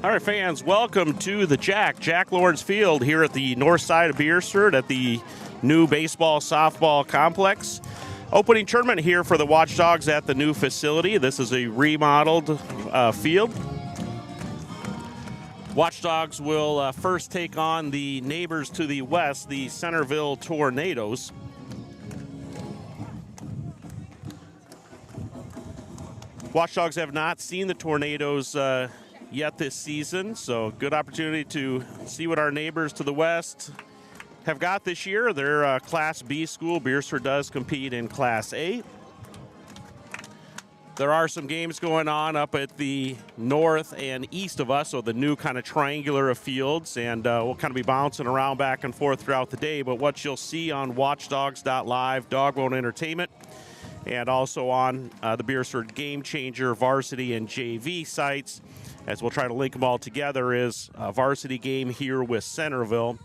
All right, fans, welcome to the Jack Lawrence Field here at the north side of Beresford at the new baseball-softball complex. Opening tournament here for the Watchdogs at the new facility. This is a remodeled field. Watchdogs will first take on the neighbors to the west, the Centerville Tornadoes. Watchdogs have not seen the Tornadoes yet this season, so good opportunity to see what our neighbors to the west have got this year. They're a Class B school. Beresford does compete in Class A. There are some games going on up at the north and east of us, so the new kind of triangular of fields, and we'll kind of be bouncing around back and forth throughout the day. But what you'll see on watchdogs.live, Dogbone Entertainment, and also on the Beresford Game Changer varsity and JV sites, as we'll try to link them all together, is a varsity game here with Centerville.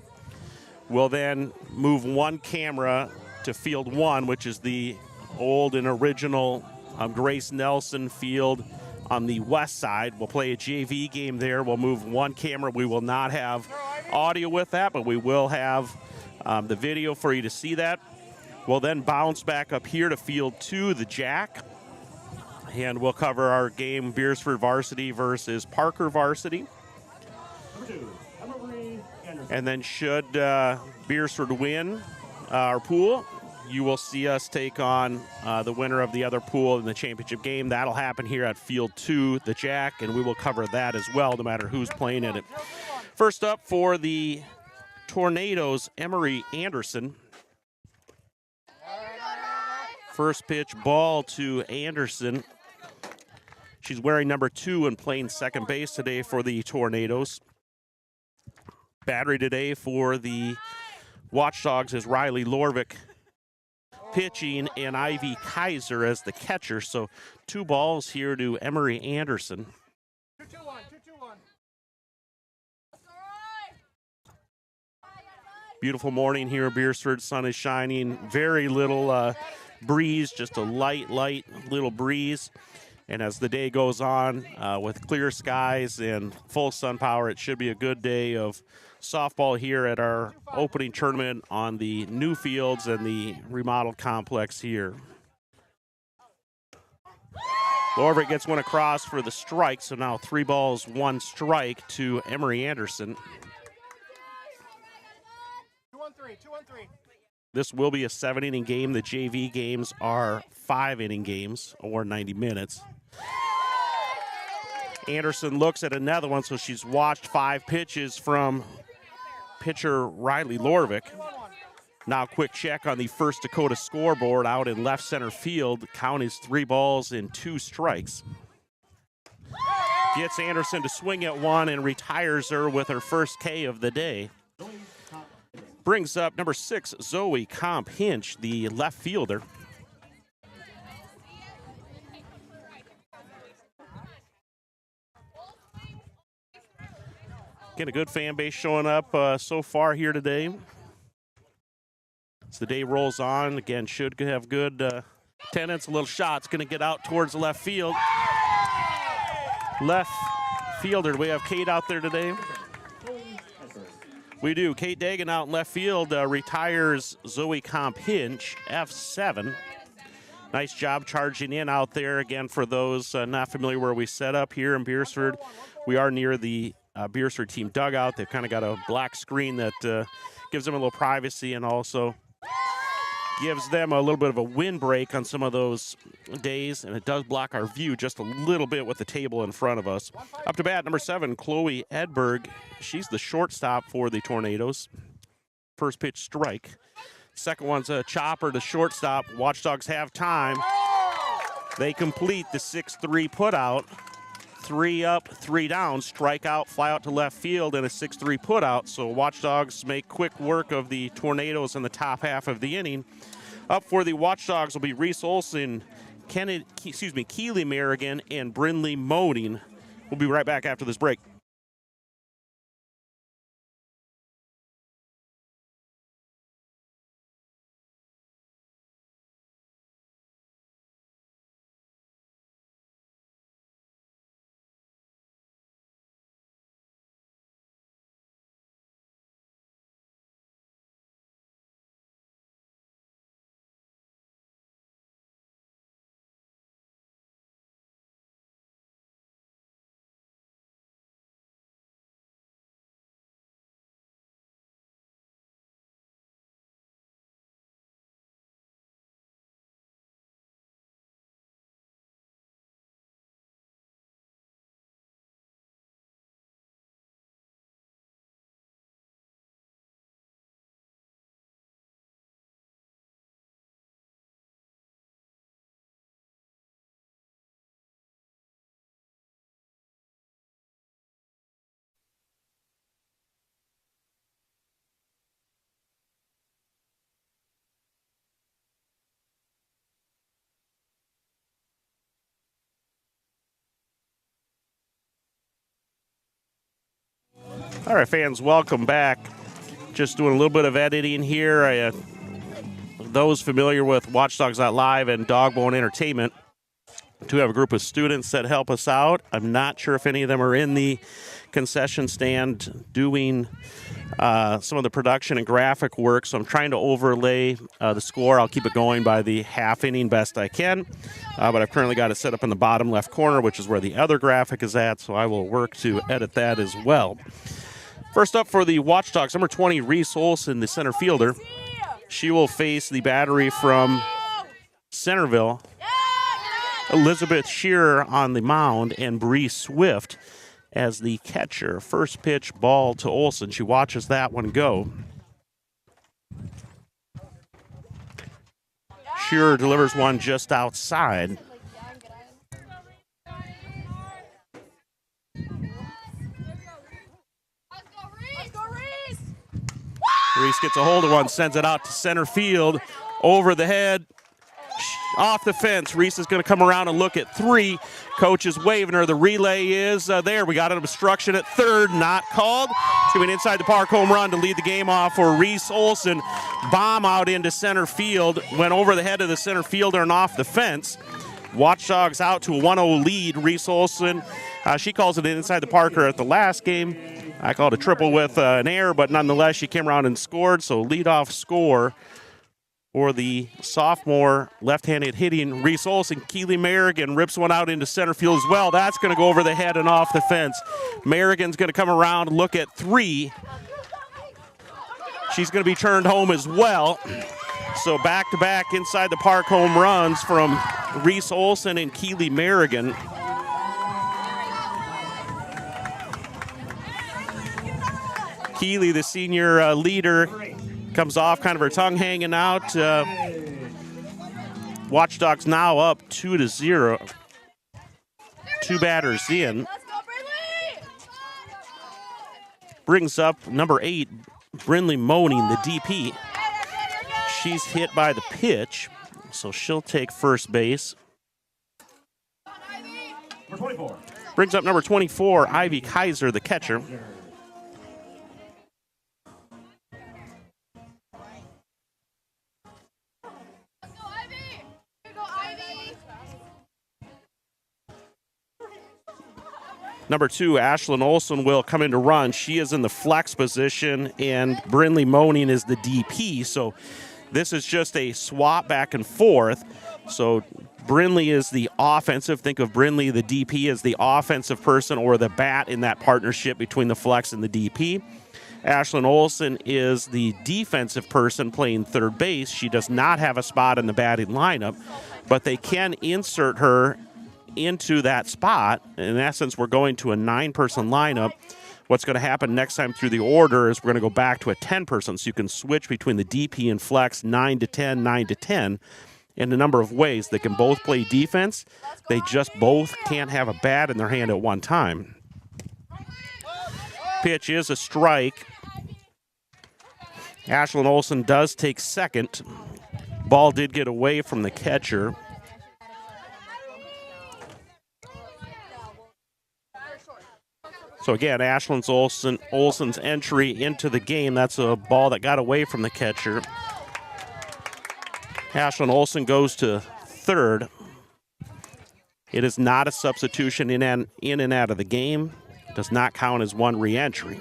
We'll then move one camera to Field 1, which is the old and original Grace Nelson Field on the west side. We'll play a JV game there. We'll move one camera. We will not have audio with that, but we will have the video for you to see that. We'll then bounce back up here to Field 2, the Jack, and we'll cover our game, Beresford varsity versus Parker varsity. And then should Beresford win our pool, you will see us take on the winner of the other pool in the championship game. That'll happen here at Field 2, the Jack, and we will cover that as well, no matter who's playing in it. First up for the Tornadoes, Emery Anderson. First pitch ball to Anderson. She's wearing number 2 and playing second base today for the Tornadoes. Battery today for the Watchdogs is Riley Lorvik pitching and Ivy Kaiser as the catcher. So 2 balls here to Emery Anderson. 2-2-1, 2-2-1. Beautiful morning here in Beresford. Sun is shining. Very little breeze, just a light little breeze. And as the day goes on, with clear skies and full sun power, it should be a good day of softball here at our opening tournament on the new fields and the remodeled complex here. Lorvik gets one across for the strike, so now 3 balls, 1 strike to Emery Anderson. 2-1-3, 2-1-3. This will be a 7-inning game. The JV games are 5-inning games or 90 minutes. Anderson looks at another one, so she's watched 5 pitches from pitcher Riley Lorvik. Now quick check on the First Dakota scoreboard out in left center field. Count is 3 balls and 2 strikes. Gets Anderson to swing at one and retires her with her first K of the day. Brings up number 6, Zoe Comp Hinch, the left fielder. Get a good fan base showing up so far here today. As the day rolls on, again, should have good attendance. A little shot's going to get out towards the left field. Left fielder, do we have Kate out there today? We do. Kate Dagan out in left field retires Zoe Comp Hinch, F7. Nice job charging in out there. Again, for those not familiar where we set up here in Beresford, we are near the Beresford team dugout. They've kind of got a black screen that gives them a little privacy and also gives them a little bit of a windbreak on some of those days, and it does block our view just a little bit with the table in front of us. Up to bat, number 7, Chloe Edberg. She's the shortstop for the Tornadoes. First pitch strike. Second one's a chopper to shortstop. Watchdogs have time. They complete the 6-3 putout. 3 up, 3 down, strikeout, fly out to left field, and a 6-3 putout. So Watchdogs make quick work of the Tornadoes in the top half of the inning. Up for the Watchdogs will be Reese Olson, Keely Merrigan, and Brindley Moding. We'll be right back after this break. All right, fans, welcome back. Just doing a little bit of editing here. Those familiar with Watchdogs.live and Dogbone Entertainment do have a group of students that help us out. I'm not sure if any of them are in the concession stand doing some of the production and graphic work, so I'm trying to overlay the score. I'll keep it going by the half inning best I can, but I've currently got it set up in the bottom left corner, which is where the other graphic is at, so I will work to edit that as well. First up for the Watchdogs, number 20, Reese Olson, the center fielder. She will face the battery from Centerville, Elizabeth Shearer on the mound, and Bree Swift as the catcher. First pitch, ball to Olson. She watches that one go. Shearer delivers one just outside. Reese gets a hold of one, sends it out to center field, over the head, off the fence. Reese is going to come around and look at 3. Coach is waving her. The relay is there. We got an obstruction at third, not called. It's going to be an inside the park home run to lead the game off for Reese Olson. Bomb out into center field, went over the head of the center fielder and off the fence. Watchdogs out to a 1-0 lead. Reese Olson, she calls it an inside the parker at the last game. I called a triple with an error, but nonetheless, she came around and scored. So leadoff score for the sophomore left-handed hitting Reese Olson. Keely Merrigan rips one out into center field as well. That's going to go over the head and off the fence. Merrigan's going to come around and look at 3. She's going to be turned home as well. So back-to-back inside the park home runs from Reese Olson and Keely Merrigan. Keely, the senior leader, comes off, kind of her tongue hanging out. Watchdogs now up 2-0. 2 batters in. Brings up number 8, Brindley Moaning, the DP. She's hit by the pitch, so she'll take first base. Brings up number 24, Ivy Kaiser, the catcher. Number 2, Ashlyn Olson will come in to run. She is in the flex position, and Brindley Moaning is the DP. So this is just a swap back and forth. So Brindley is the offensive. Think of Brindley, the DP, as the offensive person or the bat in that partnership between the flex and the DP. Ashlyn Olson is the defensive person playing third base. She does not have a spot in the batting lineup, but they can insert her into that spot. In essence, we're going to a 9-person lineup. What's going to happen next time through the order is we're going to go back to a 10-person, so you can switch between the DP and flex 9 to 10, 9 to 10 in a number of ways. They can both play defense. They just both can't have a bat in their hand at one time. Pitch is a strike. Ashlyn Olson does take second. Ball did get away from the catcher. So again, Ashlyn Olson's entry into the game. That's a ball that got away from the catcher. Ashlyn Olson goes to third. It is not a substitution in and out of the game. It does not count as one re-entry.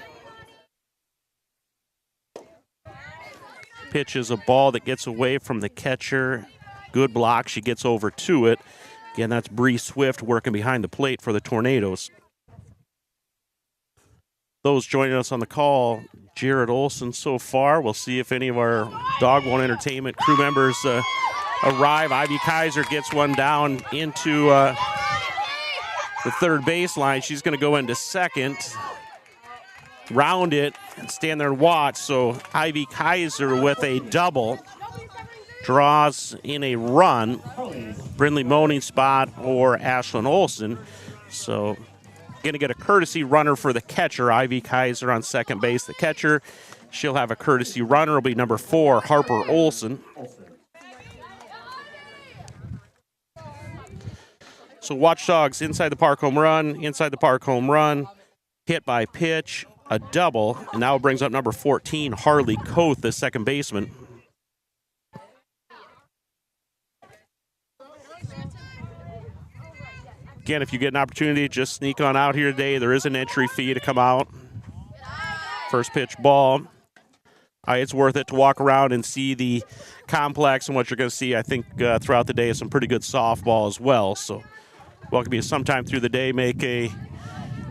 Pitch is a ball that gets away from the catcher. Good block. She gets over to it. Again, that's Bree Swift working behind the plate for the Tornadoes. Those joining us on the call, Jared Olson so far. We'll see if any of our Dogbone Entertainment crew members arrive. Ivy Kaiser gets one down into the third baseline. She's going to go into second, round it, and stand there and watch. So Ivy Kaiser with a double draws in a run. Brindley Moaning spot or Ashlyn Olson. So going to get a courtesy runner for the catcher. Ivy Kaiser on second base. The catcher, she'll have a courtesy runner. Will be number 4, Harper Olson. So Watchdogs inside the park home run, hit by pitch, a double, and now brings up number 14, Harley Koth, the second baseman. Again, if you get an opportunity, just sneak on out here today. There is an entry fee to come out. First pitch ball. It's worth it to walk around and see the complex, and what you're going to see, I think, throughout the day is some pretty good softball as well. So welcome you sometime through the day. Make a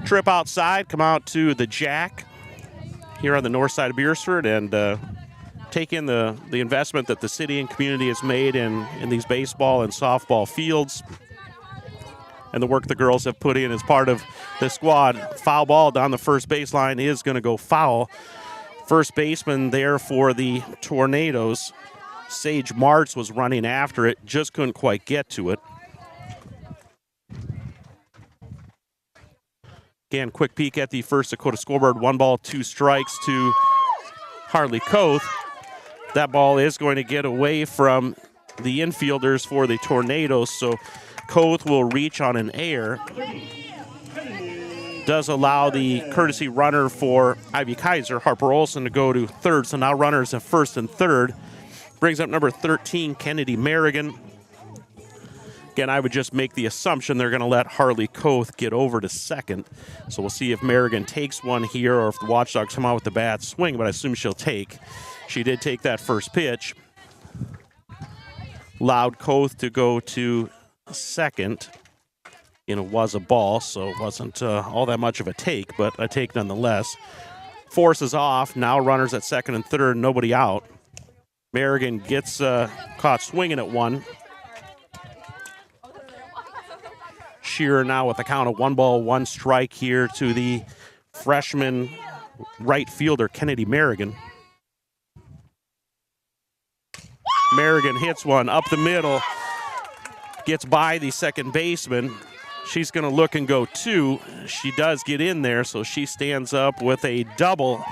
trip outside, come out to the Jack here on the north side of Beresford, and take in the investment that the city and community has made in these baseball and softball fields, and the work the girls have put in as part of the squad. Foul ball down the first baseline is going to go foul. First baseman there for the Tornadoes, Sage Martz, was running after it, just couldn't quite get to it. Again, quick peek at the First Dakota scoreboard. 1 ball, 2 strikes to Harley Koth. That ball is going to get away from the infielders for the Tornadoes, so Koth will reach on an error. Does allow the courtesy runner for Ivy Kaiser, Harper Olson, to go to third. So now runners at first and third. Brings up number 13, Kennedy Merrigan. Again, I would just make the assumption they're going to let Harley Koth get over to second. So we'll see if Merrigan takes one here or if the Watchdogs come out with the bat swing, but I assume she'll take. She did take that first pitch. Allowed Koth to go to second. It was a ball, so it wasn't all that much of a take, but a take nonetheless. Forces off. Now runners at second and third, nobody out. Merrigan gets caught swinging at one. Shearer now with a count of 1 ball, 1 strike here to the freshman right fielder, Kennedy Merrigan. Merrigan hits one up the middle, gets by the second baseman. She's going to look and go 2. She does get in there, so she stands up with a double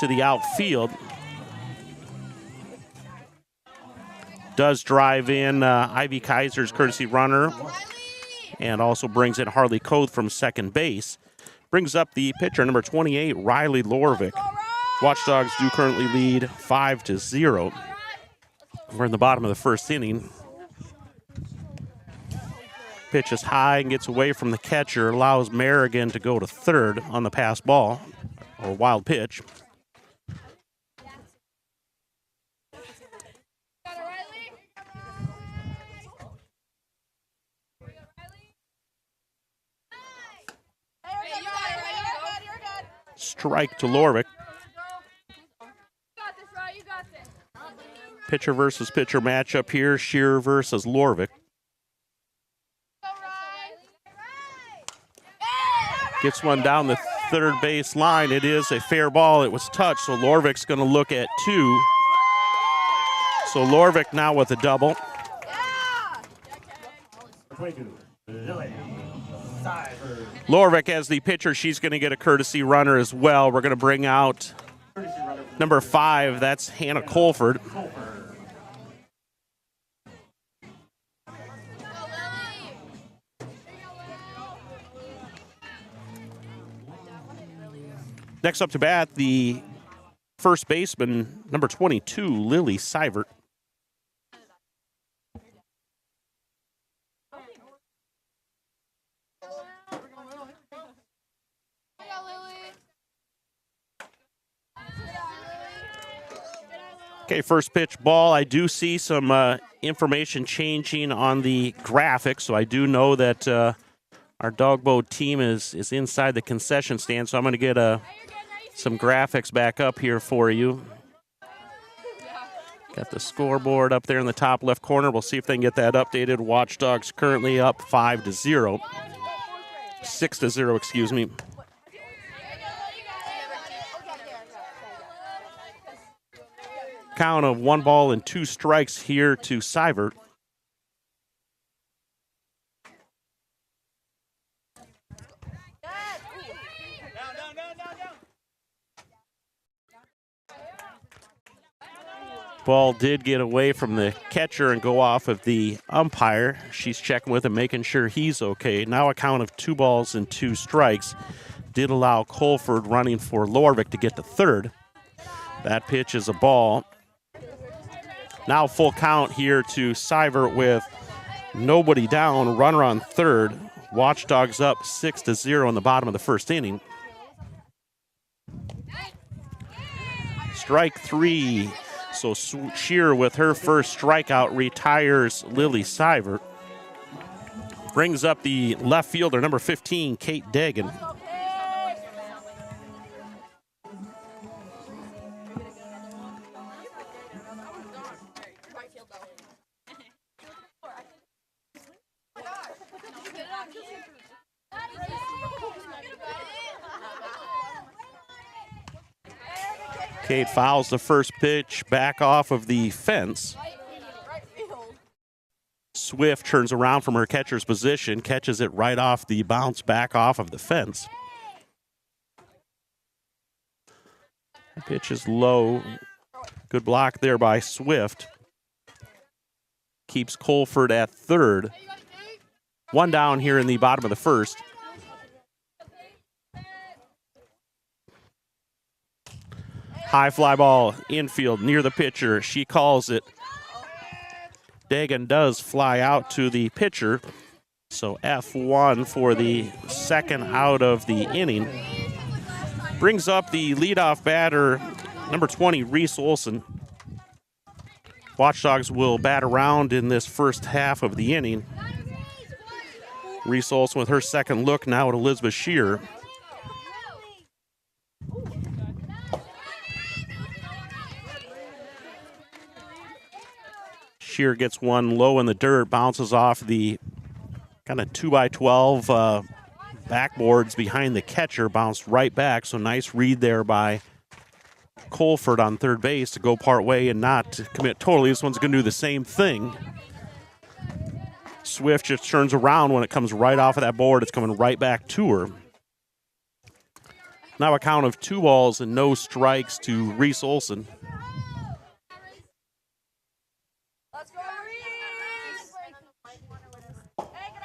to the outfield. Does drive in Ivy Kaiser's courtesy runner, and also brings in Harley Koth from second base. Brings up the pitcher, number 28, Riley Lorvik. Watchdogs do currently lead 5-0. We're in the bottom of the first inning. Pitch is high and gets away from the catcher, allows Merrigan to go to third on the pass ball, or wild pitch. Strike to Lorvik. Pitcher versus pitcher matchup here, Shearer versus Lorvik. Gets one down the third base line. It is a fair ball. It was touched, so Lorvik's going to look at 2. So Lorvik now with a double. Lorvik as the pitcher, she's going to get a courtesy runner as well. We're going to bring out number 5. That's Hannah Colford. Next up to bat, the first baseman, number 22, Lily Seivert. Okay, first pitch ball. I do see some information changing on the graphics, so I do know that our Dogboat team is inside the concession stand, so I'm going to get some graphics back up here for you. Got the scoreboard up there in the top left corner. We'll see if they can get that updated. Watchdogs currently up 5-0. 6-0, excuse me. Count of 1 ball and 2 strikes here to Seivert. Ball did get away from the catcher and go off of the umpire. She's checking with him, making sure he's okay. Now a count of 2 balls and 2 strikes. did allow Colford running for Lorvik to get to third. That pitch is a ball. Now full count here to Seibert with nobody down, runner on third. Watchdogs up 6-0 in the bottom of the first inning. Strike three. So Shear with her first strikeout retires Lily Seibert. Brings up the left fielder, number 15, Kate Dagan. Kate fouls the first pitch back off of the fence. Swift turns around from her catcher's position, catches it right off the bounce back off of the fence. The pitch is low. Good block there by Swift. Keeps Colford at third. One down here in the bottom of the first. High fly ball infield near the pitcher. She calls it. Dagan does fly out to the pitcher. So F1 for the second out of the inning. Brings up the leadoff batter, number 20, Reese Olson. Watchdogs will bat around in this first half of the inning. Reese Olson with her second look now at Elizabeth Shear. Shear gets one low in the dirt, bounces off the kind of 2x12 backboards behind the catcher, bounced right back. So nice read there by Colford on third base to go part way and not commit totally. This one's going to do the same thing. Swift just turns around when it comes right off of that board. It's coming right back to her. Now a count of 2 balls and no strikes to Reese Olson.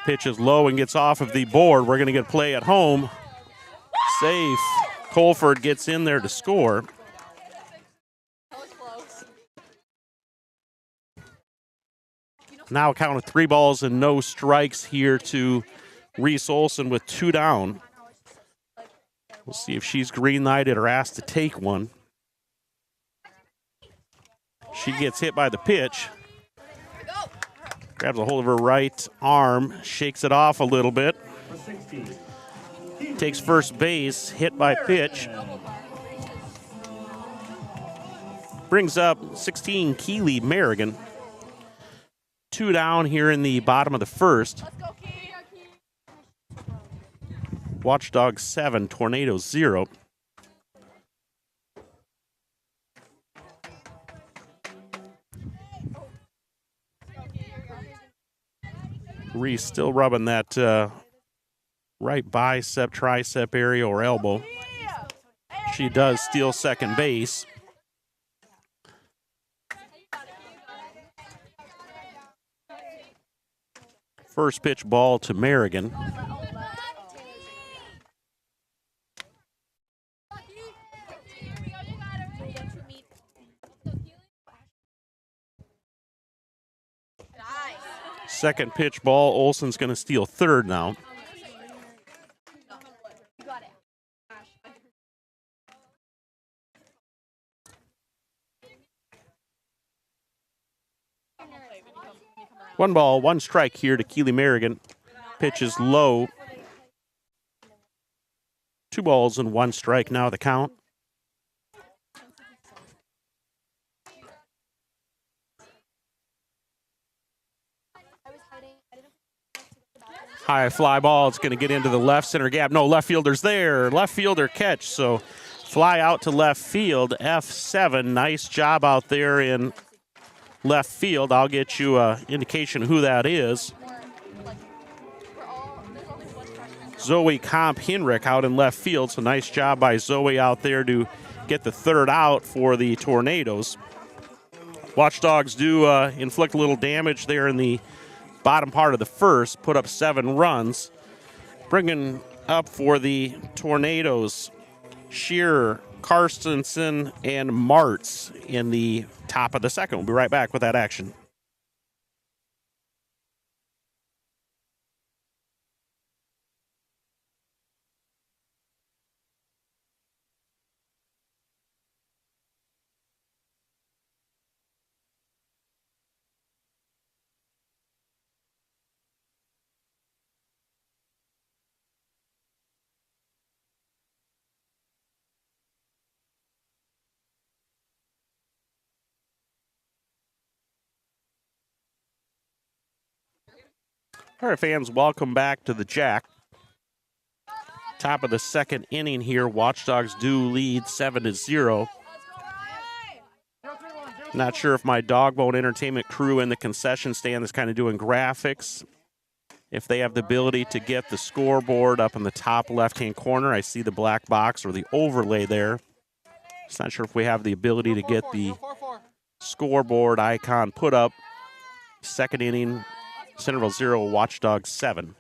Pitch is low and gets off of the board. We're going to get a play at home. Safe. Colford gets in there to score. Now a count of 3 balls and no strikes here to Reese Olson with 2 down. We'll see if she's green-lighted or asked to take one. She gets hit by the pitch. Grabs a hold of her right arm, shakes it off a little bit. Takes first base, hit by pitch. Brings up 16, Keely Merrigan. 2 down here in the bottom of the first. Watchdogs 7, Tornadoes 0. Reese still rubbing that right bicep, tricep area or elbow. She does steal second base. First pitch ball to Merrigan. Second pitch ball. Olson's going to steal third now. One ball, one strike here to Keely Merrigan. Pitch is low. 2 balls and 1 strike now the count. High fly ball. It's going to get into the left center gap. No, left fielder's there. Left fielder catch. So fly out to left field. F7. Nice job out there in left field. I'll get you an indication of who that is. Zoe Comp-Hinrich out in left field. So nice job by Zoe out there to get the third out for the Tornadoes. Watchdogs do inflict a little damage there in the bottom part of the first, put up 7 runs. Bringing up for the Tornadoes. Shearer, Carstensen, and Martz in the top of the second. We'll be right back with that action. All right, fans, welcome back to the Jack. Top of the second inning here. Watchdogs do lead 7-0. Not sure if my Dogbone Entertainment crew in the concession stand is kind of doing graphics. If they have the ability to get the scoreboard up in the top left-hand corner. I see the black box or the overlay there. Just not sure if we have the ability to get the scoreboard icon put up. Second inning, Centerville 0, Watchdogs 7.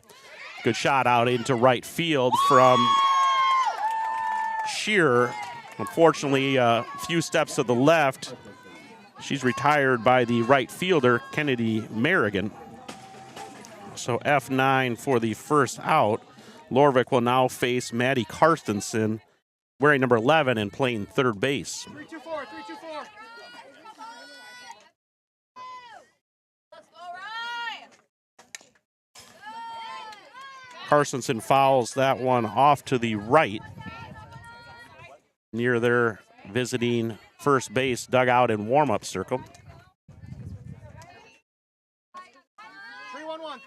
Good shot out into right field from Shearer. Unfortunately, a few steps to the left. She's retired by the right fielder, Kennedy Merrigan. So F9 for the first out. Lorvik will now face Maddie Carstensen, wearing number 11 and playing third base. 3-2-4, 3-2-4. Carstensen fouls that one off to the right near their visiting first base dugout and warm-up circle. 3-1-1, 3-1-1.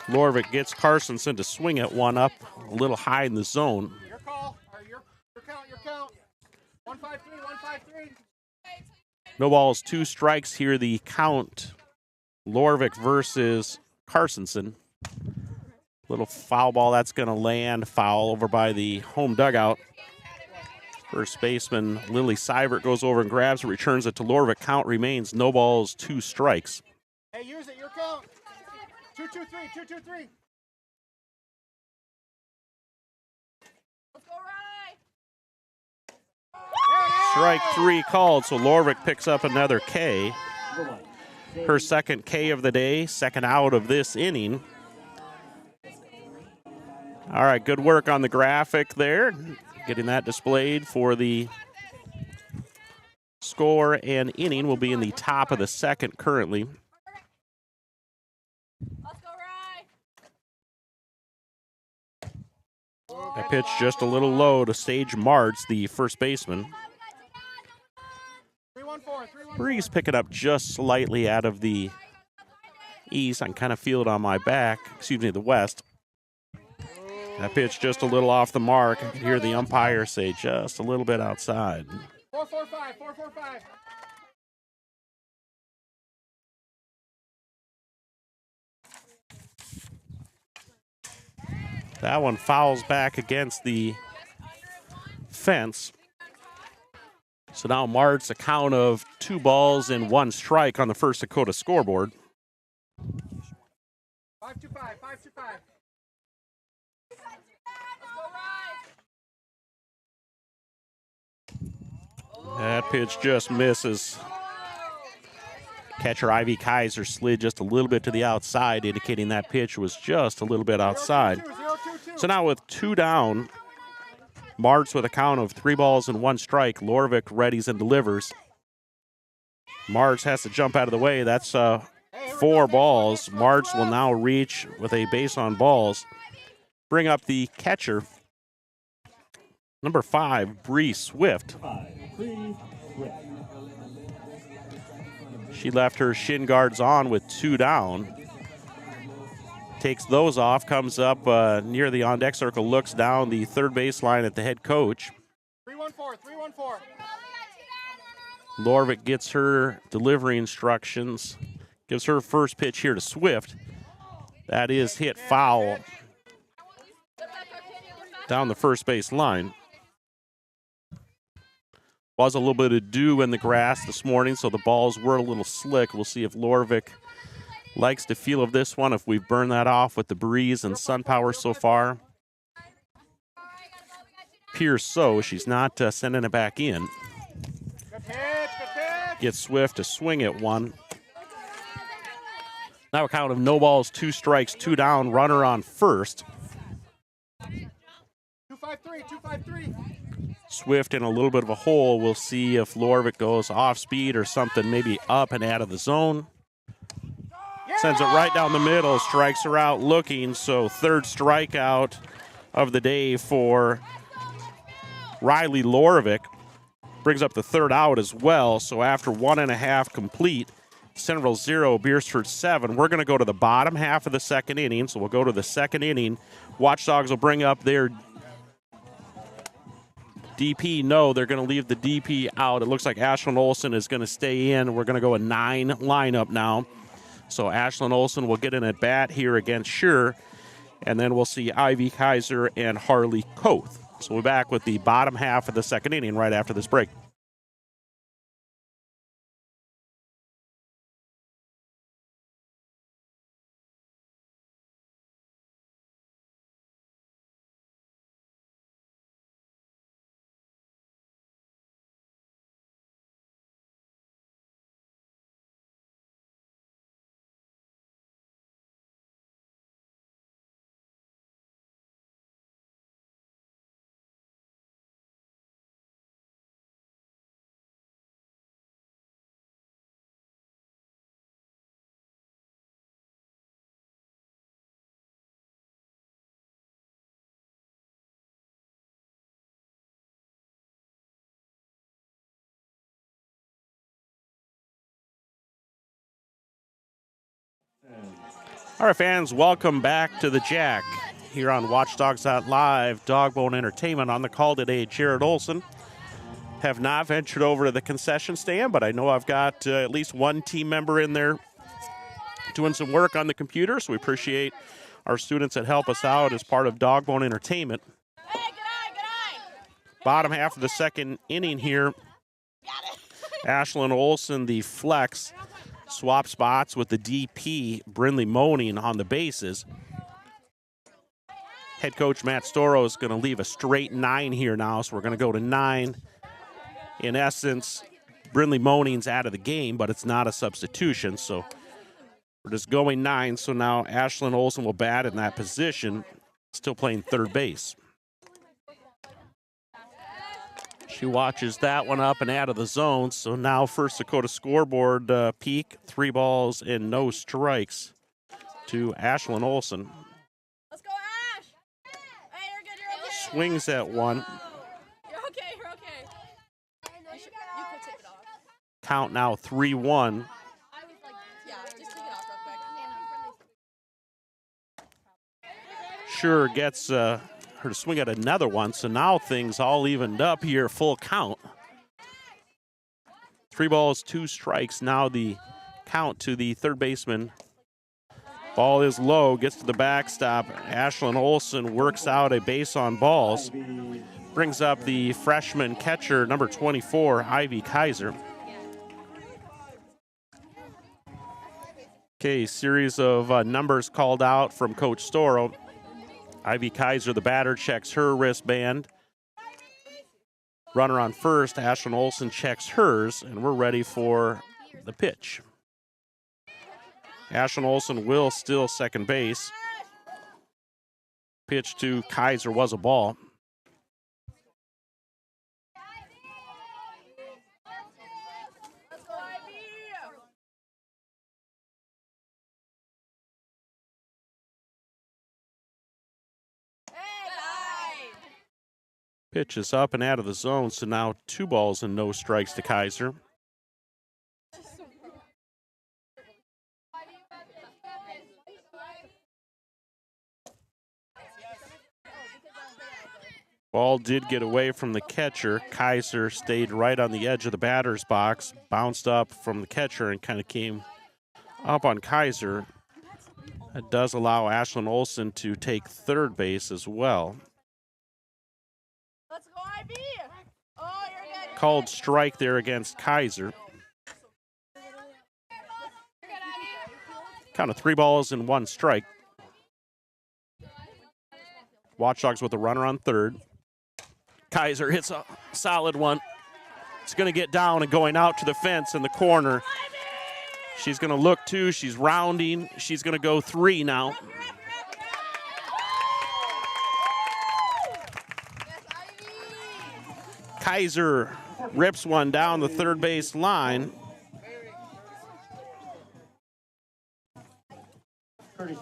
Lorvik gets Carstensen to swing at one up a little high in the zone. Your call, or your count. 1-5-3, 1-5-3. No balls, 2 strikes here. The count, Lorvik versus Carstensen. Little foul ball that's going to land. Foul over by the home dugout. First baseman Lily Seibert goes over and grabs it, returns it to Lorvik. Count remains no balls, 2 strikes. Hey, use it, your count. 2-2-3, 2-2-3. Strike 3 called, so Lorvik picks up another K. Her second K of the day, second out of this inning. All right, good work on the graphic there. Getting that displayed for the score and inning. Will be in the top of the second currently. That pitch just a little low to Sage Martz, the first baseman. 3-1-4, 3-1-4. Breeze picking up just slightly out of the east. I can kind of feel it on my back, the west. That pitch just a little off the mark. I can hear the umpire say just a little bit outside. 4-4-5, 4-4-5. That one fouls back against the fence. So now Martz a count of 2 balls and 1 strike on the First Dakota scoreboard. 5-2-5, 5-2-5. That pitch just misses. Catcher Ivy Kaiser slid just a little bit to the outside, indicating that pitch was just a little bit outside. So now with 2 down, Martz with a count of 3 balls and 1 strike. Lorvik readies and delivers. Martz has to jump out of the way. That's 4 balls. Martz will now reach with a base on balls. Bring up the catcher, number 5, Bree Swift. She left her shin guards on with 2 down. Takes those off, comes up near the on-deck circle, looks down the third baseline at the head coach. 3-1-4, 3-1-4. Lorvik gets her delivery instructions, gives her first pitch here to Swift. That is hit foul down the first base line. Was a little bit of dew in the grass this morning, so the balls were a little slick. We'll see if Lorvik likes the feel of this one, if we've burned that off with the breeze and sun power so far. Appears so. She's not sending it back in. Gets Swift to swing at one. Now a count of no balls, 2 strikes, 2 down, runner on first. 2-5-3, 2-5-3. Swift in a little bit of a hole. We'll see if Lorvik goes off speed or something, maybe up and out of the zone. Sends it right down the middle, strikes her out looking. So 3rd strikeout of the day for Riley Lorvik. Brings up the 3rd out as well. So after 1.5 complete, Centerville 0, Beresford 7. We're going to go to the bottom half of the 2nd inning. So we'll go to the 2nd inning. Watchdogs will bring up their DP. No, they're going to leave the DP out. It looks like Ashlyn Olson is going to stay in. We're going to go a 9 lineup now. So Ashlyn Olson will get an at bat here against Sure. And then we'll see Ivy Kaiser and Harley Koth. So we're back with the bottom half of the 2nd inning right after this break. All right, fans, welcome back to the Jack here on Watchdogs.live. Dogbone Entertainment on the call today. Jared Olson. Have not ventured over to the concession stand, but I know I've got at least one team member in there doing some work on the computer, so we appreciate our students that help us out as part of Dogbone Entertainment. Hey, good eye. Bottom half of the 2nd inning here. Ashlyn Olson, the flex, swap spots with the DP, Brindley Moaning on the bases. Head coach Matt Storo is going to leave a straight 9 here now, so we're going to go to 9. In essence, Brindley Moaning's out of the game, but it's not a substitution, so we're just going 9. So now Ashlyn Olson will bat in that position, still playing 3rd base. She watches that one up and out of the zone. So now First Dakota scoreboard peak, 3 balls and no strikes to Ashlyn Olson. Let's go, Ash. Hey, you're good. You're okay. Swings at one. You're okay. You're okay. You could take it off. Count now 3-1. Yeah, just take it off real quick. Sure gets her to swing at another one. So now things all evened up here, full count. 3 balls, 2 strikes. Now the count to the 3rd baseman. Ball is low, gets to the backstop. Ashlyn Olson works out a base on balls. Brings up the freshman catcher, number 24, Ivy Kaiser. Okay, series of numbers called out from Coach Storo. Ivy Kaiser, the batter, checks her wristband. Runner on first, Ashlyn Olson checks hers, and we're ready for the pitch. Ashlyn Olson will steal 2nd base. Pitch to Kaiser was a ball. Let's go, Ivy. Hey, guys. Pitch is up and out of the zone, so now 2 balls and no strikes to Kaiser. Ball did get away from the catcher. Kaiser stayed right on the edge of the batter's box, bounced up from the catcher and kind of came up on Kaiser. That does allow Ashlyn Olson to take 3rd base as well. Let's go, Ivy. Oh, you're good. called strike there against Kaiser. Count of 3 balls and 1 strike. Watchdogs with a runner on third. Kaiser hits a solid one. It's going to get down and going out to the fence in the corner. She's going to look two. She's rounding. She's going to go 3 now. Kaiser rips one down the third base line.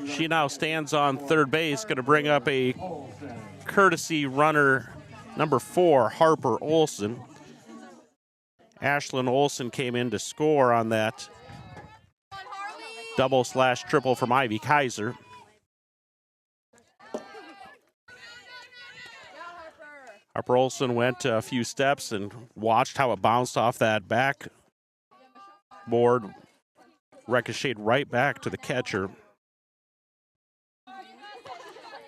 She now stands on third base, going to bring up a courtesy runner, number 4, Harper Olson. Ashlyn Olson came in to score on that double/triple from Ivy Kaiser. Harper Olson went a few steps and watched how it bounced off that backboard, ricocheted right back to the catcher.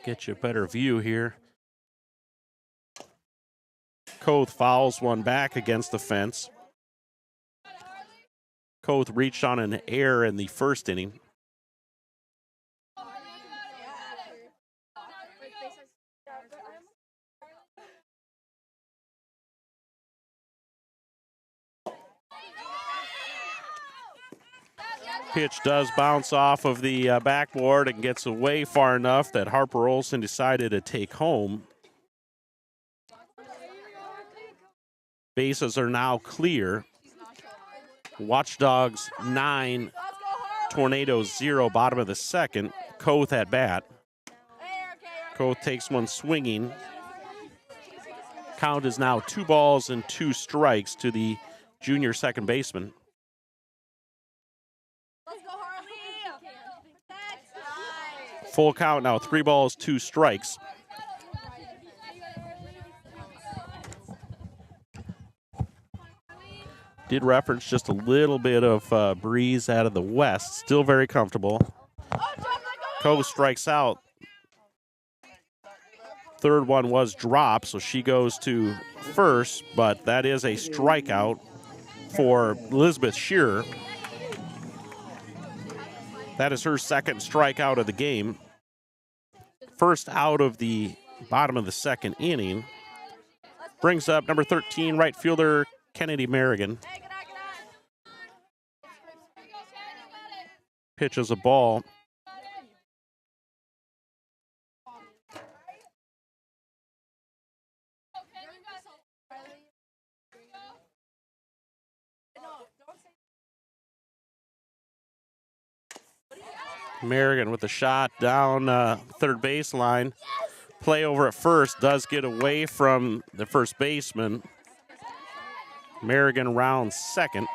Get you a better view here. Koth fouls one back against the fence. Koth reached on an error in the first inning. Pitch does bounce off of the backboard and gets away far enough that Harper Olson decided to take home. Bases are now clear. Watchdogs 9, Tornadoes 0, bottom of the second. Koth at bat. Koth takes one swinging. Count is now 2 balls and 2 strikes to the junior second baseman. Full count now, 3 balls, 2 strikes. Did reference just a little bit of breeze out of the west. Still very comfortable. Koth strikes out. Third one was dropped, so she goes to first, but that is a strikeout for Elizabeth Shearer. That is her second strikeout of the game. First out of the bottom of the second inning. Brings up number 13, right fielder Kennedy Merrigan. Pitches a ball. Merrigan with a shot down third baseline. Play over at first, does get away from the first baseman. Merrigan rounds second.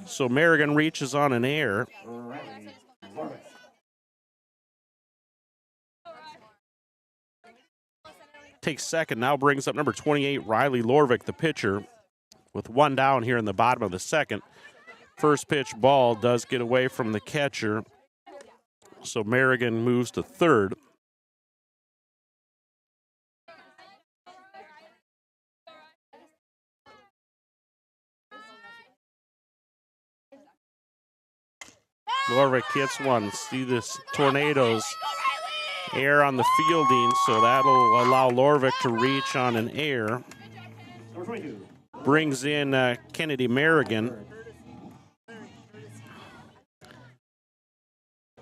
So Merrigan reaches on an error. Takes second, now brings up number 28, Riley Lorvik, the pitcher, with one down here in the bottom of the second. First pitch ball does get away from the catcher. So Merrigan moves to third. Lorvik hits one. See this Tornadoes air on the fielding, so that'll allow Lorvik to reach on an air. Brings in Kennedy Merrigan.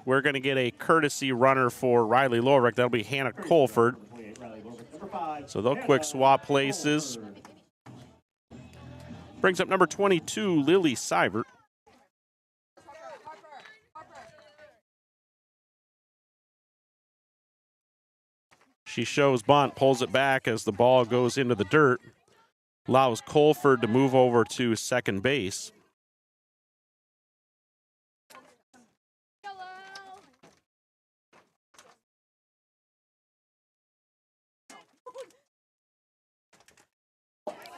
We're going to get a courtesy runner for Riley Lorvik. That'll be Hannah Colford. So they'll quick swap places. Brings up number 22, Lily Seibert. She shows bunt, pulls it back as the ball goes into the dirt. Allows Colford to move over to second base.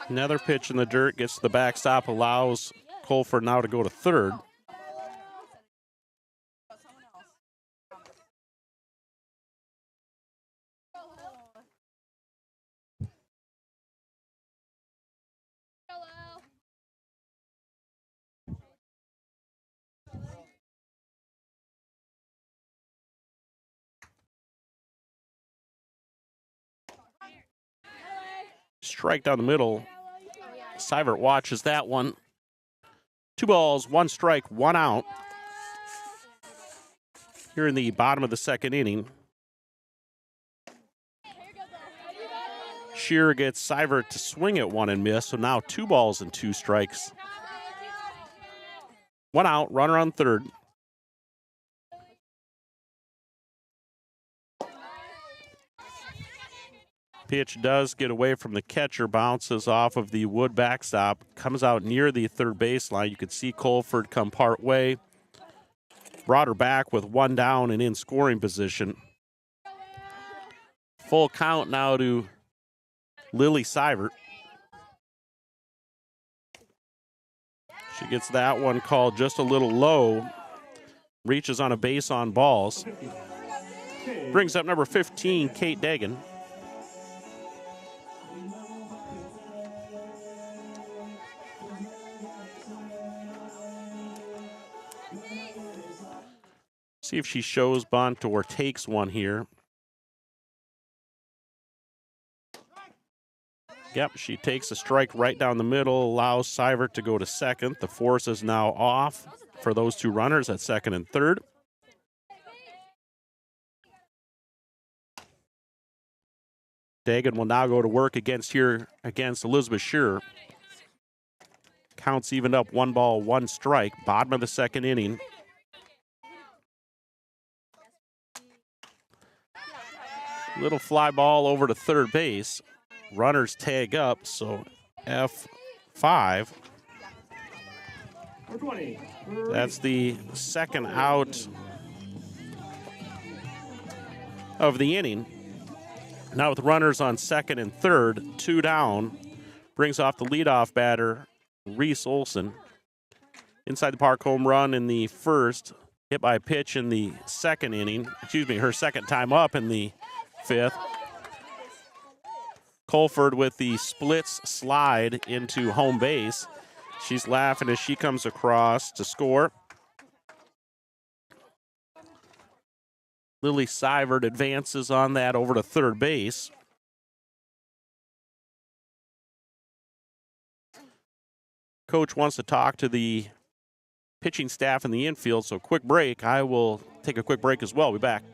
Another pitch in the dirt, gets to the backstop, allows Colford now to go to third. Strike down the middle. Seivert watches that one. 2 balls, 1 strike, 1 out. Here in the bottom of the second inning. Shearer gets Seivert to swing at 1 and miss, so now 2 balls and 2 strikes. 1 out, runner on third. Pitch does get away from the catcher, bounces off of the wood backstop, comes out near the third baseline. You could see Colford come part way. Brought her back with 1 down and in scoring position. Full count now to Lily Seivert. She gets that one called just a little low. Reaches on a base on balls. Brings up number 15, Kate Dagan. See if she shows bunt or takes one here. Yep, she takes a strike right down the middle, allows Seivert to go to second. The force is now off for those 2 runners at second and third. Dagan will now go to work against Elizabeth Shearer. Counts evened up, 1 ball, 1 strike. Bottom of the second inning. Little fly ball over to third base. Runners tag up, so F5. That's the second out of the inning. Now with runners on second and third, 2 down, brings off the leadoff batter, Reese Olson. Inside the park home run in the first, hit by a pitch in the second inning. Her second time up in the 5th. Colford with the splits slide into home base. She's laughing as she comes across to score. Lily Seivert advances on that over to third base. Coach wants to talk to the pitching staff in the infield, so quick break. I will take a quick break as well. We'll be back.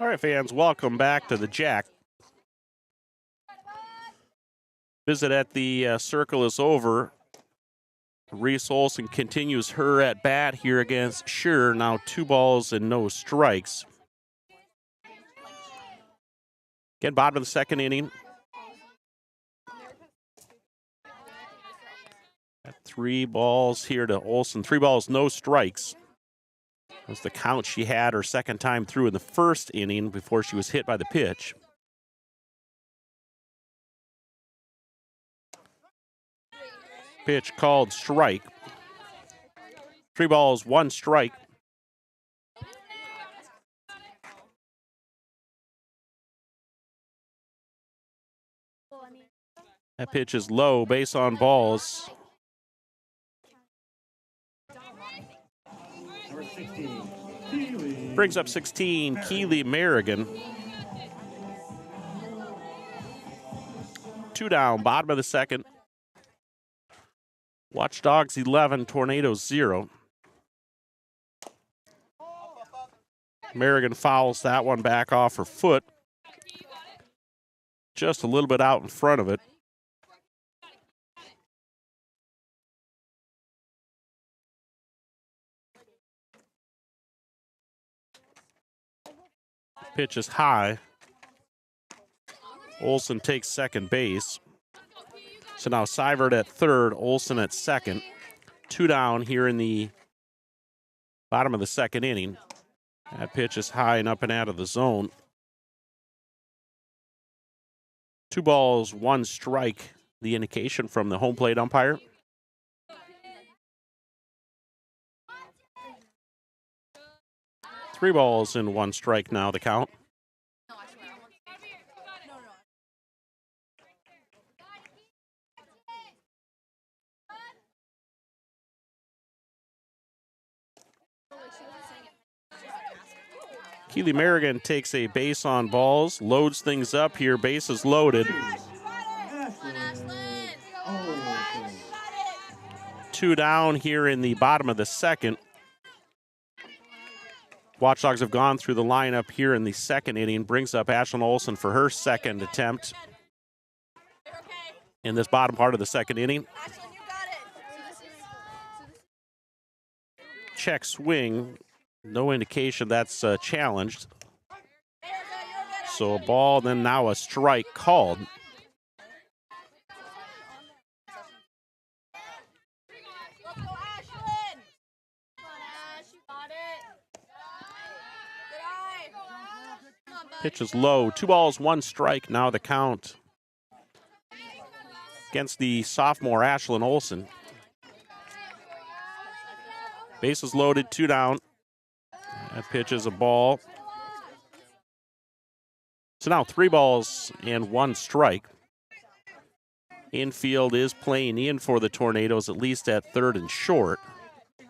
All right, fans, welcome back to the Jack. Visit at the circle is over. Reese Olson continues her at bat here against Shearer. Now 2 balls and no strikes. Again, bottom of the second inning. At 3 balls here to Olson. 3 balls, no strikes. Was the count she had her second time through in the first inning before she was hit by the pitch. Pitch called strike. 3 balls, 1 strike. That pitch is low, base on balls. Brings up 16, Keely Merrigan. 2 down, bottom of the second. Watchdogs 11, Tornadoes 0. Merrigan fouls that one back off her foot. Just a little bit out in front of it. Pitch is high. Olson takes second base. So now Seivert at third, Olson at second. 2 down here in the bottom of the second inning. That pitch is high and up and out of the zone. 2 balls, 1 strike, the indication from the home plate umpire. Three balls and 1 strike now, the count. Keely Merrigan takes a base on balls, loads things up here, bases loaded. 2 down here in the bottom of the second. Watchdogs have gone through the lineup here in the second inning. Brings up Ashlyn Olson for her second attempt in this bottom part of the second inning. Check swing. No indication that's challenged. So a ball, then now a strike called. Pitch is low. 2 balls, 1 strike. Now the count against the sophomore Ashlyn Olson. Bases loaded, 2 down. That pitch is a ball. So now 3 balls and 1 strike. Infield is playing in for the Tornadoes, at least at third and short. It's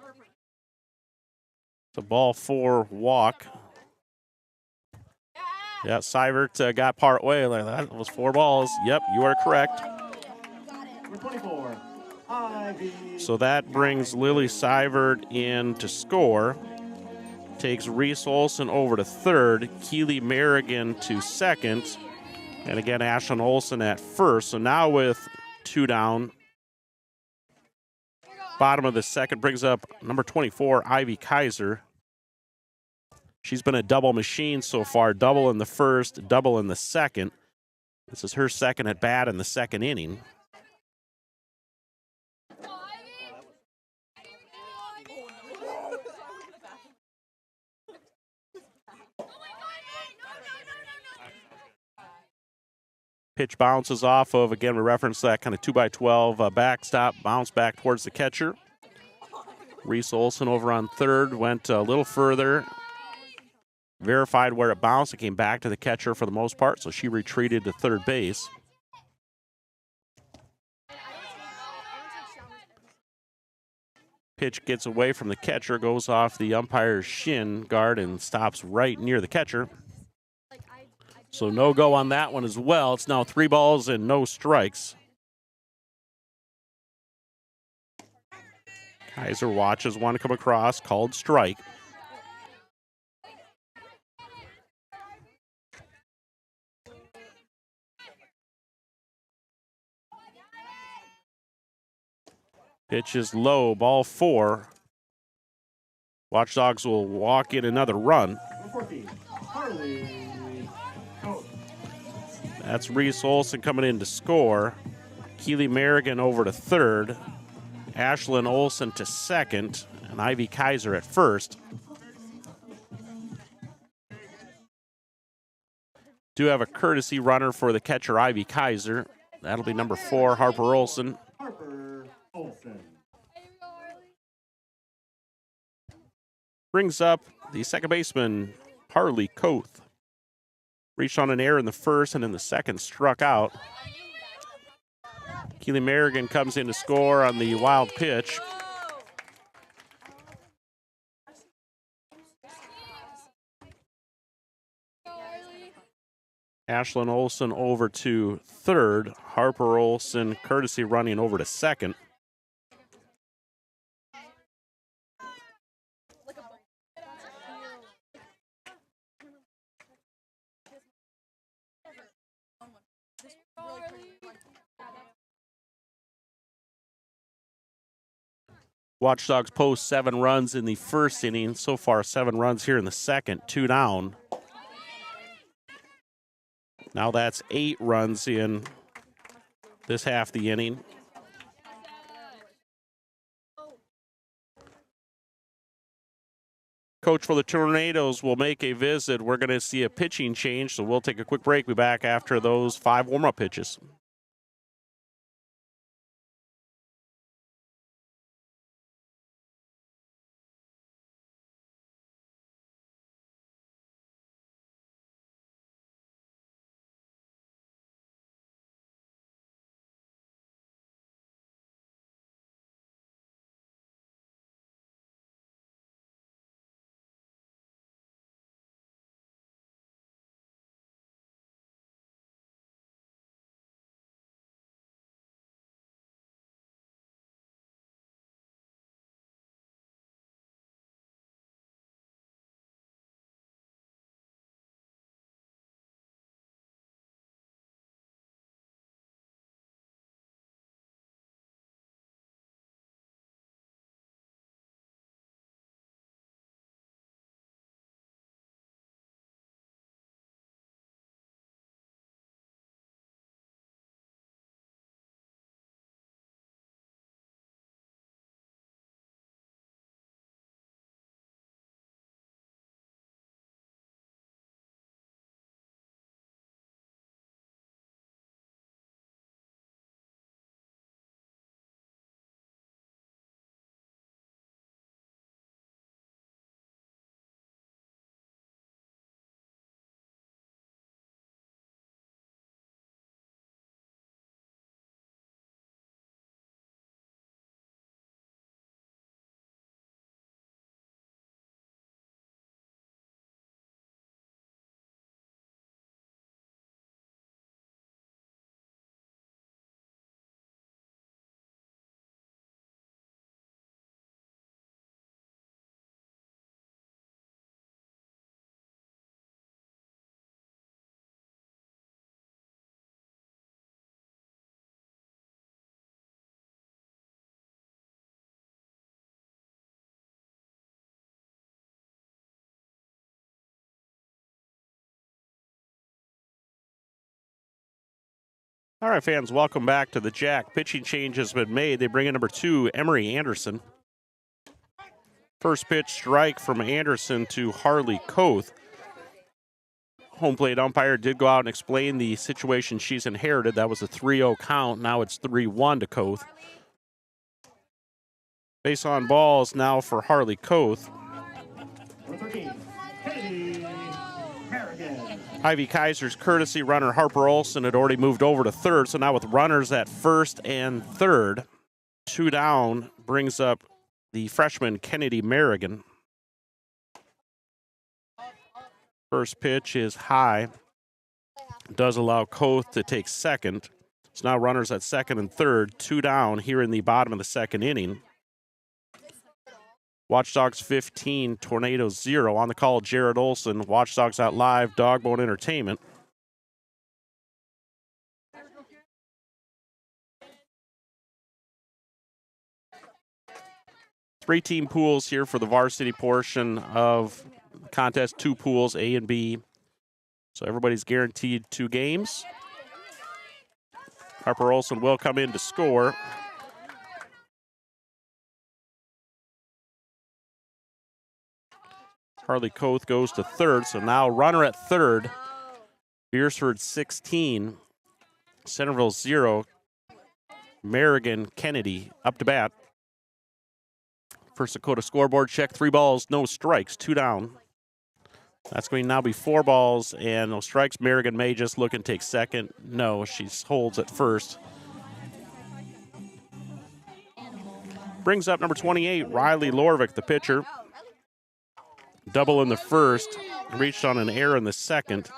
a ball 4 walk. Yeah, Seivert got part way. Like that was 4 balls. Yep, you are correct. So that brings Lily Seivert in to score. Takes Reese Olson over to third. Keely Merrigan to second. And again, Ashlyn Olson at first. So now with 2 down. Bottom of the second brings up number 24, Ivy Kaiser. She's been a double machine so far. Double in the first, double in the second. This is her second at bat in the second inning. Pitch bounces off of, again, we referenced that kind of 2x12 backstop, bounce back towards the catcher. Reese Olson over on third, went a little further, verified where it bounced. It came back to the catcher for the most part, so she retreated to third base. Pitch gets away from the catcher, goes off the umpire's shin guard and stops right near the catcher. So no go on that one as well. It's now 3 balls and no strikes. Kaiser watches one come across, called strike. Pitch is low, ball 4. Watchdogs will walk in another run. That's Reese Olson coming in to score. Keely Merrigan over to third. Ashlyn Olson to second. And Ivy Kaiser at first. Do have a courtesy runner for the catcher, Ivy Kaiser. That'll be number 4, Harper Olson. Brings up the second baseman, Harley Koth. Reached on an error in the first and in the second struck out. Keely Merrigan comes in to score on the wild pitch. Ashlyn Olson over to third. Harper Olson courtesy running over to second. Watchdogs post 7 runs in the first inning. So far, 7 runs here in the second, 2 down. Now that's 8 runs in this half the inning. Coach for the Tornadoes will make a visit. We're going to see a pitching change, so we'll take a quick break. Be back after those 5 warm-up pitches. All right, fans, welcome back to the Jack. Pitching change has been made. They bring in number 2, Emery Anderson. First pitch strike from Anderson to Harley Koth. Home plate umpire did go out and explain the situation she's inherited. That was a 3-0 count. Now it's 3-1 to Koth. Base on balls now for Harley Koth. Ivy Kaiser's courtesy runner Harper Olson had already moved over to third, so now with runners at first and third, 2 down brings up the freshman Kennedy Merrigan. First pitch is high. Does allow Koth to take second. So now runners at second and third, 2 down here in the bottom of the second inning. Watchdogs 15, Tornadoes 0. On the call, Jared Olson. Watchdogs Out Live, Dogbone Entertainment. Three-team pools here for the varsity portion of the contest. 2 pools, A and B. So everybody's guaranteed 2 games. Harper Olson will come in to score. Harley Koth goes to third, so now runner at third. Beresford 16, Centerville 0. Merrigan Kennedy up to bat. First Dakota scoreboard check, 3 balls, no strikes, 2 down. That's going to now be 4 balls and no strikes. Merrigan may just look and take second. No, she holds at first. Brings up number 28, Riley Lorvik, the pitcher. Double in the first, reached on an error in the second.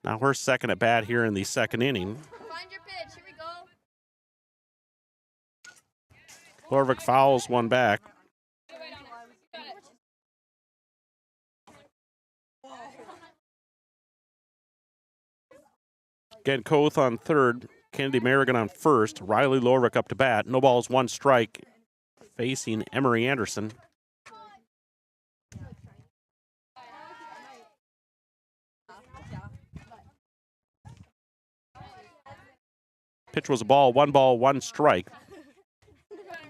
Now her second at bat here in the second inning. Find your pitch. Here we go. Lorvik fouls one back. Again, Koth on third. Kennedy Merrigan on first. Riley Lorvick up to bat. No balls, 1 strike. Facing Emery Anderson. Pitch was a ball, 1 strike.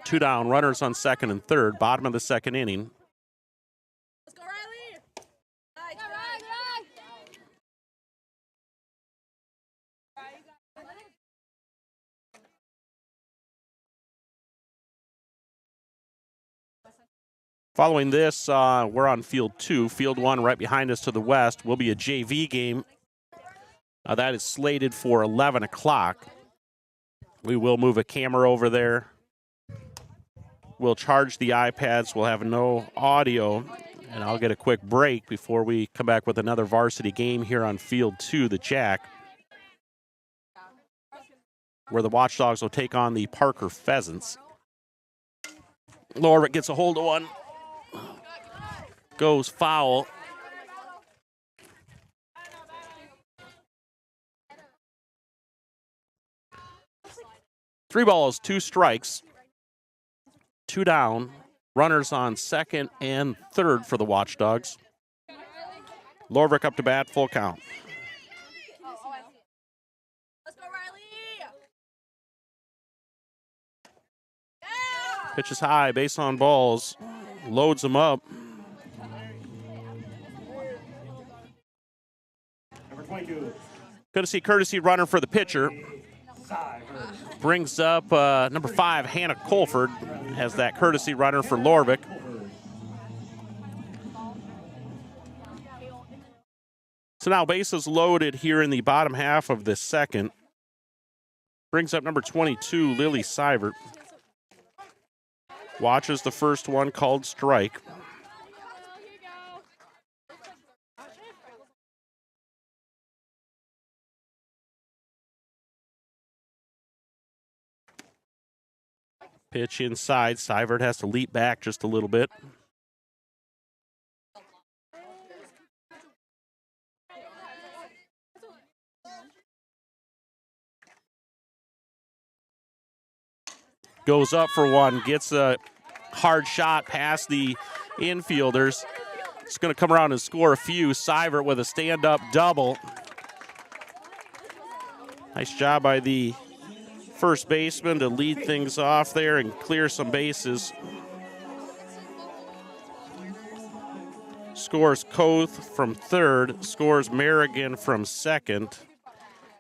2 down, runners on second and third. Bottom of the second inning. Let's go, Riley. Nice. Following this, we're on field 2. Field 1 right behind us to the west will be a JV game. That is slated for 11 o'clock. We will move a camera over there. We'll charge the iPads. We'll have no audio. And I'll get a quick break before we come back with another varsity game here on field 2, the Jack, where the Watchdogs will take on the Parker Pheasants. Lorvick gets a hold of one. Goes foul. Three balls, 2 strikes. 2 down. Runners on second and third for the Watchdogs. Lorvick up to bat, full count. Let's go, Riley. Pitch is high, base on balls. Loads them up. Number 22. Good to see courtesy runner for the pitcher. Brings up number 5, Hannah Colford, has that courtesy runner for Lorvick. So now bases loaded here in the bottom half of the second. Brings up number 22, Lily Seibert. Watches the first one, called strike. Pitch inside. Seibert has to leap back just a little bit. Goes up for one. Gets a hard shot past the infielders. It's going to come around and score a few. Seibert with a stand-up double. Nice job by the first baseman to lead things off there and clear some bases. Scores Koth from third, scores Merrigan from second,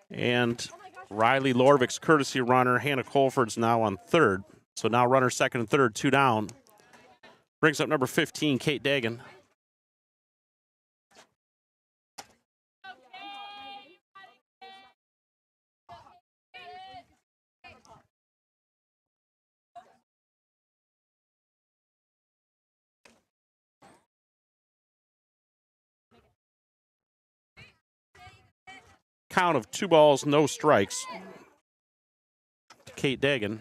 and Riley Lorvick's courtesy runner, Hannah Colford's now on third. So now runner second and third, 2 down. Brings up number 15, Kate Dagan. Count of 2 balls, no strikes to Kate Dagan.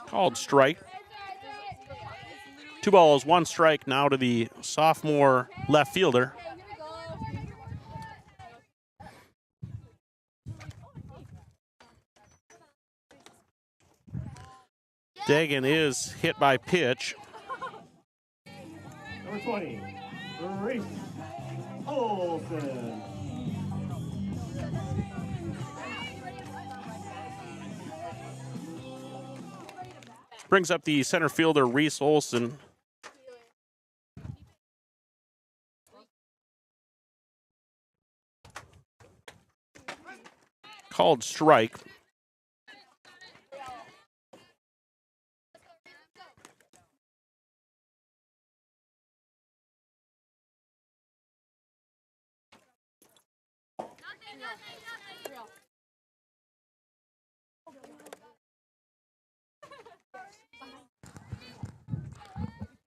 Called strike. 2 balls, 1 strike now to the sophomore left fielder. Dagan is hit by pitch. Number 20, Reese Olson. Brings up the center fielder, Reese Olson. Called strike.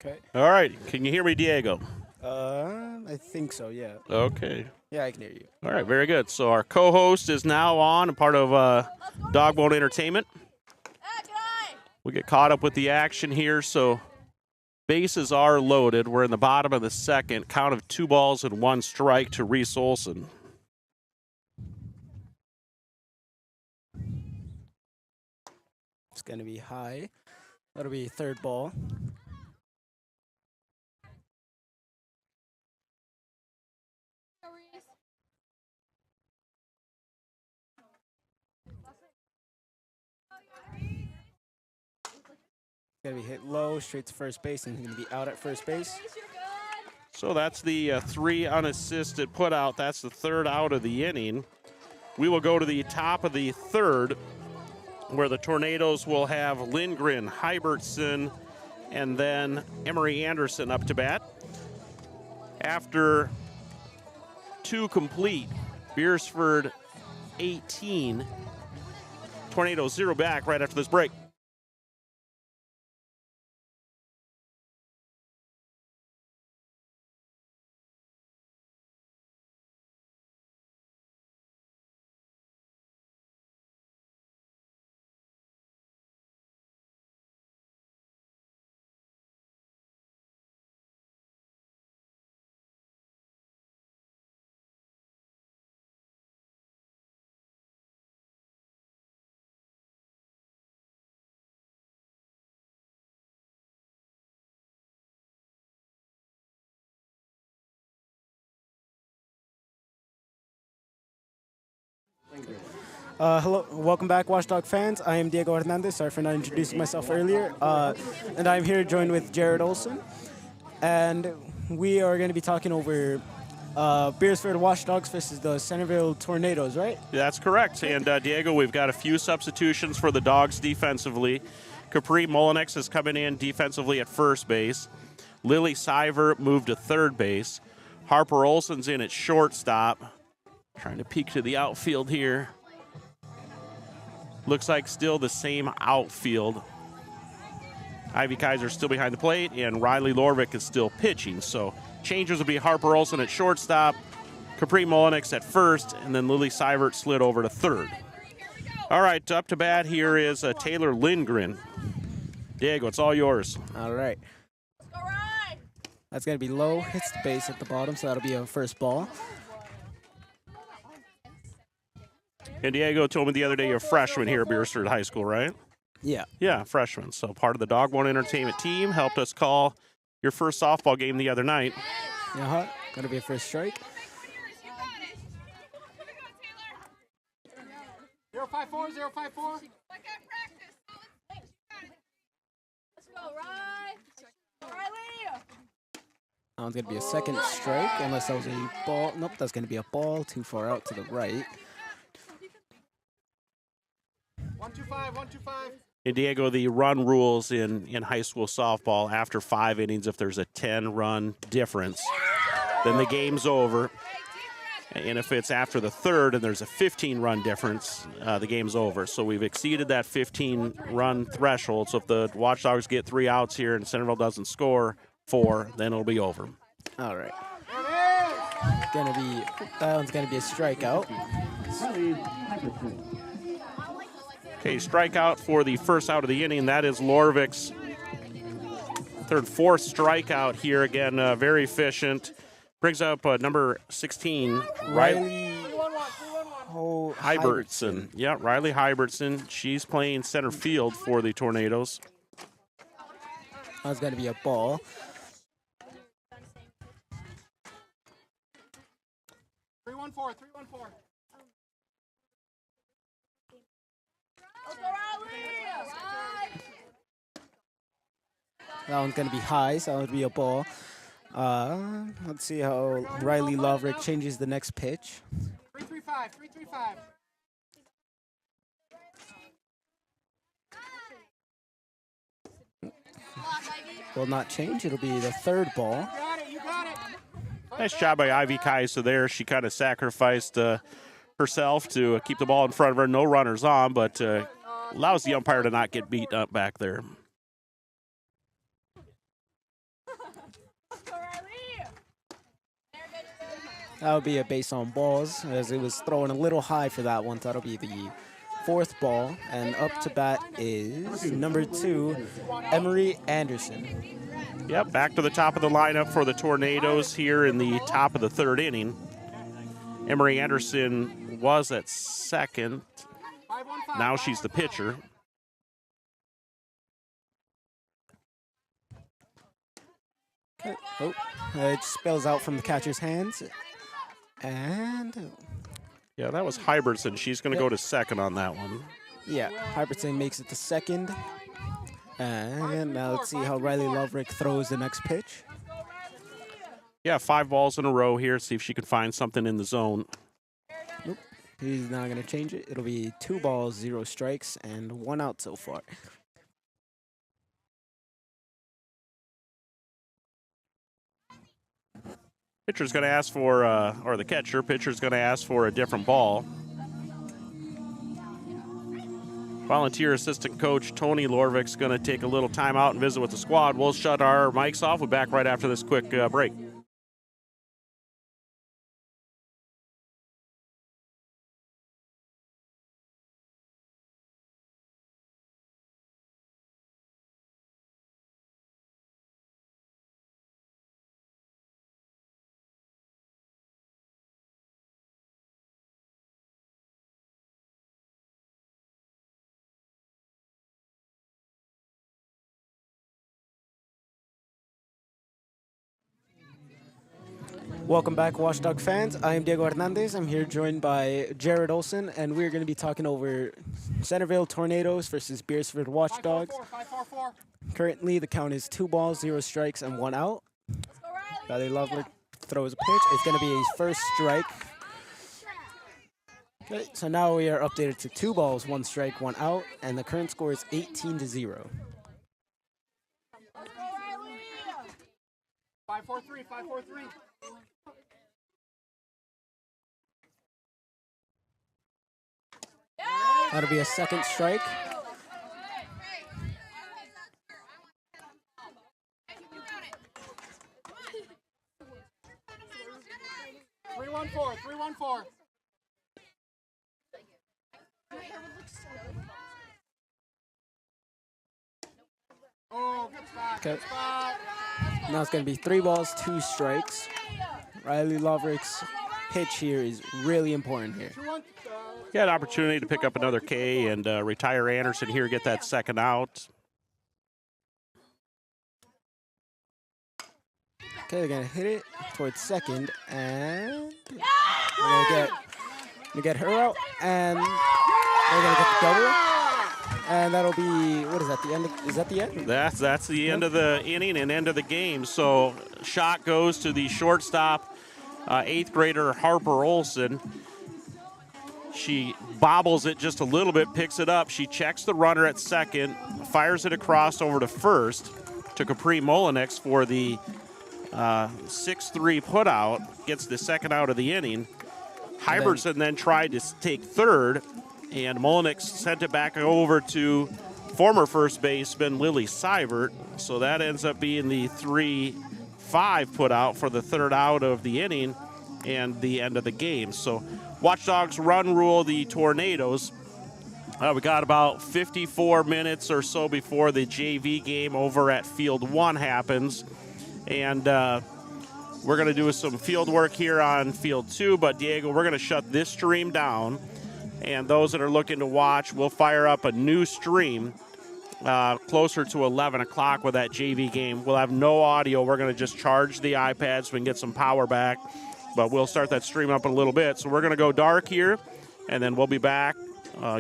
Okay. All right. Can you hear me, Diego? I think so, yeah. Okay. Yeah, I can hear you. All right. Very good. So our co-host is now on, a part of Dogbone Entertainment. We get caught up with the action here, so Bases are loaded. We're in the bottom of the second. Count of 2 balls and 1 strike to Reese Olson. It's going to be high. That'll be third ball. Going to be hit low, straight to first base, and he's going to be out at first base. So that's the 3 unassisted put out. That's the 3rd out of the inning. We will go to the top of the 3rd, where the Tornadoes will have Lindgren, Hybertson, and then Emery Anderson up to bat. After 2 complete, Beresford 18, Tornadoes 0 back right after this break. Hello, welcome back, Watchdog fans. I am Diego Hernandez. Sorry for not introducing myself earlier. And I'm here joined with Jared Olson. And we are going to be talking over Beresford Watchdogs versus the Centerville Tornadoes, right? That's correct. And Diego, we've got a few substitutions for the Dogs defensively. Capri Molinex is coming in defensively at first base. Lily Siver moved to third base. Harper Olson's in at shortstop. Trying to peek to the outfield here. Looks like still the same outfield. Ivy Kaiser still behind the plate, and Riley Lorvik is still pitching. So changes will be Harper Olson at shortstop, Capri Molinex at first, and then Lily Seibert slid over to third. All right, up to bat here is Taylor Lindgren. Diego, it's all yours. All right. That's going to be low, hits the base at the bottom, so that'll be a first ball. And Diego told me the other day you're a freshman here at Beresford High School, right? Yeah. Yeah, freshman. So part of the Dog One Entertainment team, helped us call your first softball game the other night. Uh-huh. Going to be a first strike. 054, 054. Let's go, Riley. That one's going to be a second strike, unless that was a ball. Nope, that's going to be a ball too far out to the right. 125, 125. And Diego, the run rules in high school softball, after 5 innings, if there's a 10-run difference, then the game's over. And if it's after the 3rd and there's a 15-run difference, the game's over. So we've exceeded that 15-run threshold. So if the Watchdogs get 3 outs here and Centerville doesn't score 4, then it'll be over. All right. That one's gonna be a strikeout. Okay, strikeout for the first out of the inning. That is Lorvik's 4th strikeout here. Again, very efficient. Brings up number 16, Riley Hybertson. Yeah, Riley Hybertson. She's playing center field for the Tornadoes. That's gonna be a ball. 314, 314. That one's going to be high, so that would be a ball. Let's see how Riley Loverick changes the next pitch. 335, 335. Will not change. It'll be the 3rd ball. You got it, you got it. Nice job by Ivy Kaiser there. She kind of sacrificed herself to keep the ball in front of her. No runners on, but allows the umpire to not get beat up back there. That would be a base on balls, as it was throwing a little high for that one. So that'll be the 4th ball, and up to bat is number 2, Emery Anderson. Yep, back to the top of the lineup for the Tornadoes here in the top of the 3rd inning. Emery Anderson was at second. Now she's the pitcher. Okay. Oh, it spills out from the catcher's hands. And Yeah, that was Hybertson. She's going to go to second on that one. yeah, Hybertson makes it to second. And now let's see how Riley Loverick throws the next pitch. Yeah, 5 balls in a row here. See if she can find something in the zone. Nope, he's not going to change it. It'll be 2 balls, 0 strikes, and 1 out so far. Pitcher's going to ask for, or the catcher, pitcher's going to ask for a different ball. Volunteer assistant coach Tony Lorvik's going to take a little time out and visit with the squad. We'll shut our mics off. We'll be back right after this quick break. Welcome back, Watchdog fans. I am Diego Hernandez. I'm here joined by Jared Olson, and we're going to be talking over Centerville Tornadoes versus Beresford Watchdogs. 5-4-4. Currently, the count is 2 balls, 0 strikes, and 1 out. Riley Lovely throws a pitch. It's going to be his first strike. Okay, so now we are updated to 2 balls, 1 strike, 1 out, and the current score is 18-0. 5-4-3. 5-4-3. That'll be a second strike. Three, 1-4. 3-1-4. Oh, good spot. Okay. Good spot. Now it's going to be 3 balls, 2 strikes. Riley Loverick's pitch here is really important here. 2-1. Got an opportunity to pick up another K and retire Anderson here, get that second out. Okay, they're going to hit it towards second, and we're going to get her out, and they're going to get the double. And that'll be, what is that, the end? Is that the end? That's the end of the inning and end of the game. So shot goes to the shortstop, 8th grader Harper Olson. She bobbles it just a little bit, picks it up. She checks the runner at second, fires it across over to first to Capri Molinix for the 6-3 putout, gets the second out of the inning. Hybertson then tried to take third, and Molinix sent it back over to former first baseman Lily Seibert. So that ends up being the 3-5 putout for the 3rd out of the inning and the end of the game. So Watchdogs run rule the Tornadoes. We got about 54 minutes or so before the JV game over at Field 1 happens. And we're going to do some field work here on Field 2. But, Diego, we're going to shut this stream down. And those that are looking to watch, we'll fire up a new stream closer to 11 o'clock with that JV game. We'll have no audio. We're going to just charge the iPad so we can get some power back. But we'll start that stream up in a little bit. So we're going to go dark here, and then we'll be back.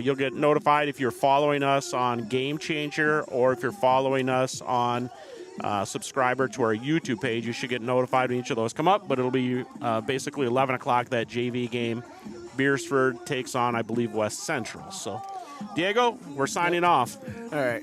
You'll get notified if you're following us on Game Changer or if you're following us on subscriber to our YouTube page. You should get notified when each of those come up, but it'll be basically 11 o'clock, that JV game. Beresford takes on, I believe, West Central. So, Diego, we're signing off. All right.